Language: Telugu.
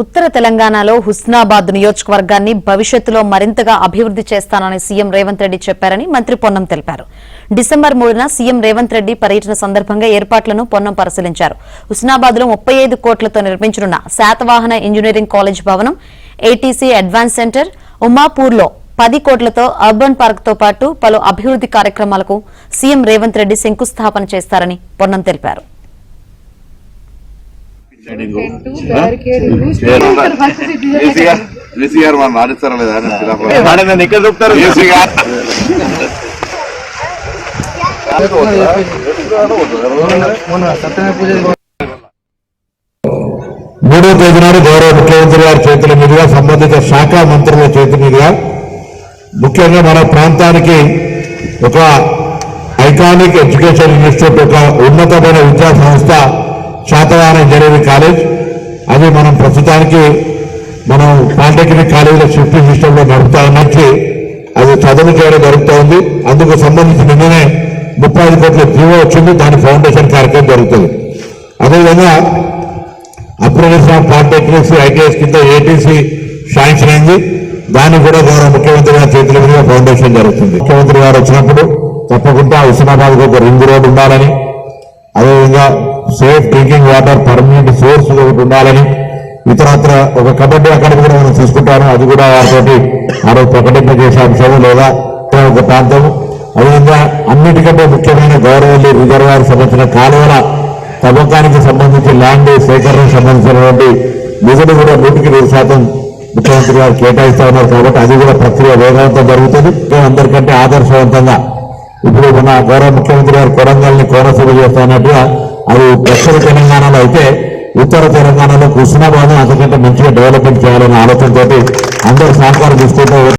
ఉత్తర తెలంగాణలో హుస్నాబాద్ నియోజకవర్గాన్ని భవిష్యత్తులో మరింతగా అభివృద్ది చేస్తానని సీఎం రేవంత్ రెడ్డి చెప్పారని మంత్రి పొన్నం తెలిపారు. డిసెంబర్ 3న సీఎం రేవంత్ రెడ్డి పర్యటన సందర్భంగా ఏర్పాట్లను పొన్నం పరిశీలించారు. హుస్నాబాద్ లో 35 కోట్లతో నిర్మించనున్న శాతవాహన ఇంజనీరింగ్ కాలేజ్ భవనం, ఏటీసీ అడ్వాన్స్ సెంటర్, ఉమాపూర్లో 10 కోట్లతో అర్బన్ పార్క్ తో పాటు పలు అభివృద్ది కార్యక్రమాలకు సీఎం రేవంత్ రెడ్డి శంకుస్థాపన చేస్తారని పొన్నం తెలిపారు. మూడో తేదీ నాడు గౌరవ ముఖ్యమంత్రి గారి చేతుల మీదుగా సంబంధిత శాఖ మంత్రుల చేతుల మీదుగా ముఖ్యంగా మన ప్రాంతానికి ఒక ఐకానిక్ ఎడ్యుకేషన్ ఇన్స్టిట్యూట్, ఒక ఉన్నతమైన విద్యా సంస్థ శాతవాహన ఇంజనీరింగ్ కాలేజ్. అది మనం ప్రస్తుతానికి మనం పాలిటెక్నిక్ కాలేజీలో షిఫ్టింగ్ సిస్టంలో నడుపుతా ఉన్నట్టు అది చదువు చేయడం జరుగుతూ ఉంది. అందుకు సంబంధించి నిన్ననే 35 కోట్ల జీవో వచ్చింది. దాని ఫౌండేషన్ కార్యక్రమం జరుగుతుంది. అదేవిధంగా అప్రెంటిస్ ఆఫ్ పాలిటెక్నిక్స్ ఐటీఎస్ కింద ఏటీసీ శాంక్షన్ అయింది. దాన్ని కూడా గౌరవ ముఖ్యమంత్రి గారి చేతుల మీదుగా ఫౌండేషన్ జరుగుతుంది. ముఖ్యమంత్రి గారు వచ్చినప్పుడు తప్పకుండా హుస్నాబాద్కు ఒక రింగ్ రోడ్ ఉండాలని, అదేవిధంగా safe drinking water permanent source ఒకటి ఉండాలని, ఇతరత్ర ఒక కబడ్డీ అకాడమీ కూడా మనం తీసుకుంటాను. అది కూడా వారితోటి ప్రకటింపజేసే అంశము లేదా ఒక ప్రాంతం. అదేవిధంగా అన్నిటికంటే ముఖ్యమైన గౌరవల్లి రిజర్వాయర్ సంబంధించిన కాలువల తవ్వకానికి సంబంధించి ల్యాండ్ సేకరణకు సంబంధించినటువంటి నిధులు కూడా 100% ముఖ్యమంత్రి గారు కేటాయిస్తా ఉన్నారు. కాబట్టి అది కూడా ప్రక్రియ వేగవంతం జరుగుతుంది. అందరికంటే ఆదర్శవంతంగా ఇప్పుడు మన గౌరవ ముఖ్యమంత్రి గారు కొడంగల్ని కోనసీమ చేస్తున్నట్టుగా అది దక్షిణ తెలంగాణలో అయితే ఉత్తర తెలంగాణలో హుస్నాబాద్ అంతకంటే మంచిగా డెవలప్మెంట్ చేయాలనే ఆలోచనతోటి అందరూ సహకారం తీసుకుంటూ